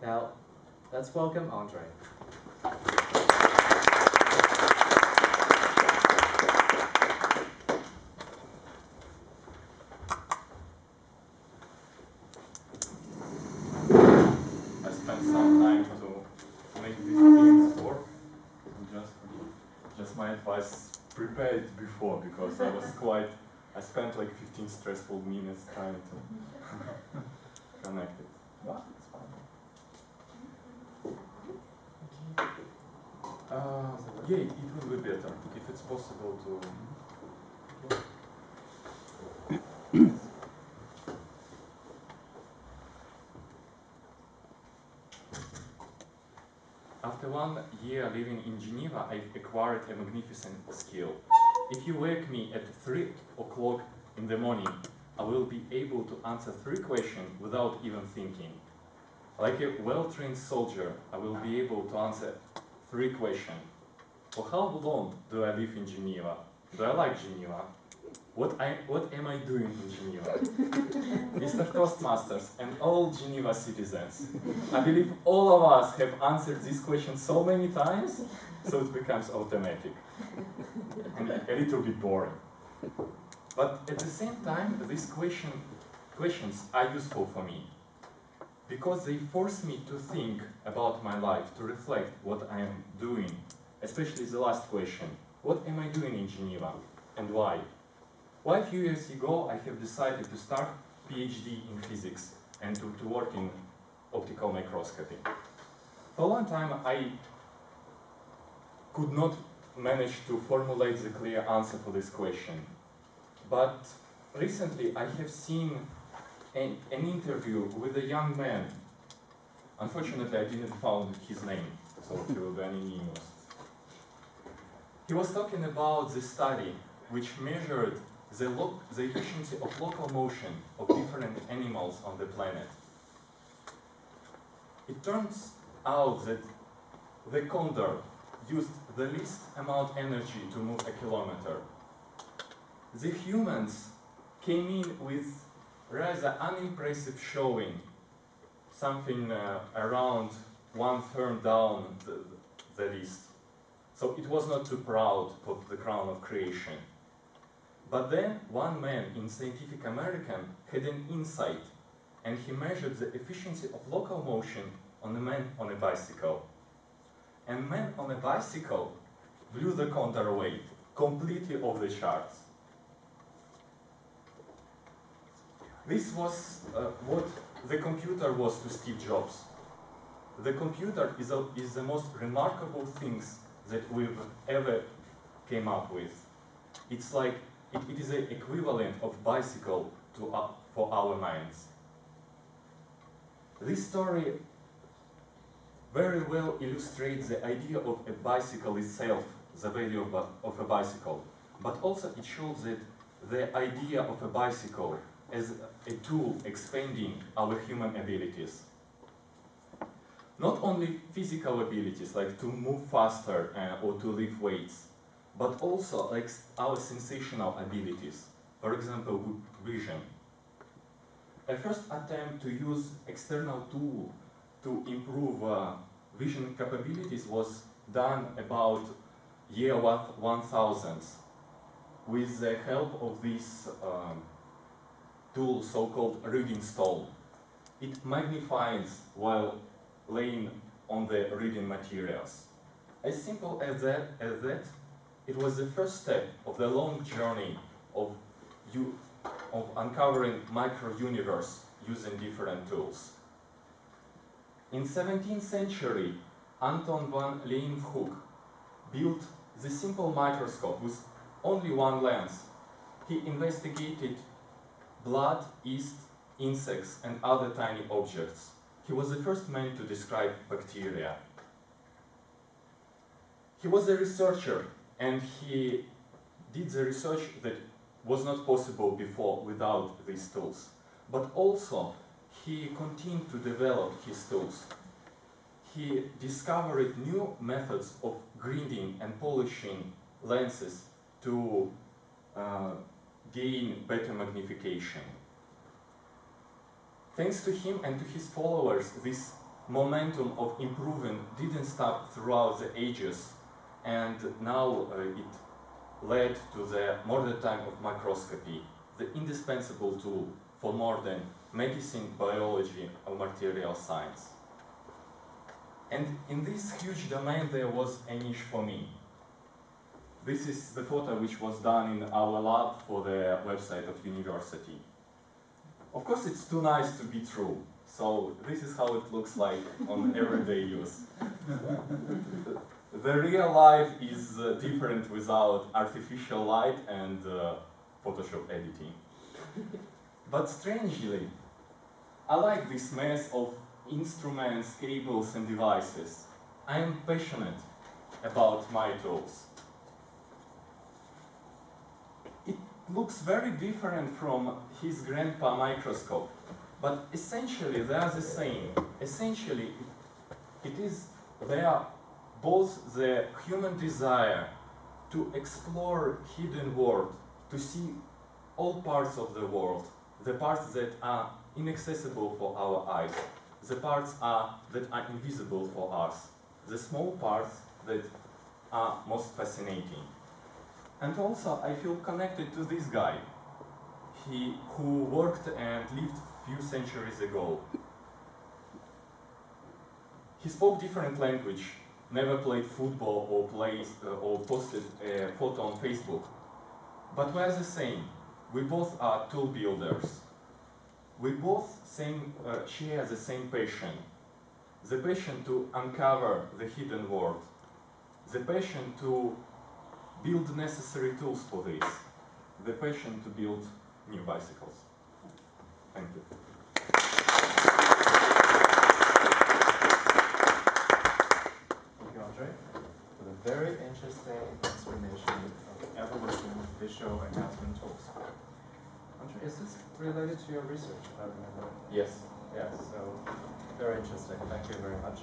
Now, let's welcome Andre. I spent some time to make these things work. And just my advice, prepare it before, because I spent like 15 stressful minutes trying to connect it. But it's fine. Yeah, it will be better if it's possible to. After 1 year living in Geneva, I've acquired a magnificent skill. If you wake me at 3 o'clock in the morning, I will be able to answer 3 questions without even thinking. Like a well-trained soldier, I will be able to answer 3 questions. For how long do I live in Geneva? Do I like Geneva? What am I doing in Geneva? Mr. Toastmasters and all Geneva citizens, I believe all of us have answered this question so many times, so it becomes automatic and a little bit boring. But at the same time, these questions are useful for me, because they force me to think about my life, to reflect what I am doing, especially the last question. What am I doing in Geneva and why? Why a few years ago I have decided to start PhD in physics and to work in optical microscopy. For a long time I could not manage to formulate the clear answer for this question. But recently I have seen an interview with a young man. Unfortunately, I didn't find his name, so he will be anonymous. He was talking about the study which measured the efficiency of local motion of different animals on the planet. It turns out that the condor used the least amount of energy to move a kilometer. The humans came in with rather unimpressive showing, something around 1/3 down the list. So it was not too proud of the crown of creation. But then one man in Scientific American had an insight, and he measured the efficiency of local motion on a man on a bicycle. And man on a bicycle blew the condor away, completely off the charts. This was what the computer was to Steve Jobs. The computer is the most remarkable things that we've ever came up with. It's like, it is the equivalent of bicycle for our minds. This story very well illustrates the idea of a bicycle itself, the value of a bicycle. But also it shows that the idea of a bicycle as a tool expanding our human abilities. Not only physical abilities, like to move faster or to lift weights, but also like our sensational abilities. For example, vision. A first attempt to use external tool to improve vision capabilities was done about year 1000 with the help of this tool, so-called reading stone. It magnifies while laying on the reading materials. As simple as that, it was the first step of the long journey of uncovering micro-universe using different tools. In 17th century, Anton van Leeuwenhoek built the simple microscope with only one lens. He investigated blood, yeast, insects, and other tiny objects. He was the first man to describe bacteria. He was a researcher, and he did the research that was not possible before without these tools. But also, he continued to develop his tools. He discovered new methods of grinding and polishing lenses to gain better magnification. Thanks to him and to his followers, this momentum of improvement didn't stop throughout the ages, and now it led to the modern time of microscopy, the indispensable tool for modern medicine, biology, or material science. And in this huge domain there was a niche for me. This is the photo which was done in our lab for the website of university. Of course it's too nice to be true, so this is how it looks like on everyday use. The real life is different without artificial light and Photoshop editing. But strangely, I like this mess of instruments, cables and devices. I am passionate about my tools. It looks very different from his grandpa microscope, but essentially they are the same. Essentially, they are both the human desire to explore hidden world, to see all parts of the world, the parts that are inaccessible for our eyes, the parts that are invisible for us, the small parts that are most fascinating. And also I feel connected to this guy, who worked and lived few centuries ago. He spoke different language, never played football or posted a photo on Facebook. But we are the same. We both are tool builders. We both share the same passion. The passion to uncover the hidden world. The passion to build necessary tools for this. The passion to build new bicycles. Thank you. Thank you, Andre, for the very interesting explanation of evolution visual enhancement tools. Andre, is this related to your research, if I remember? Yes. Yes, so very interesting. Thank you very much.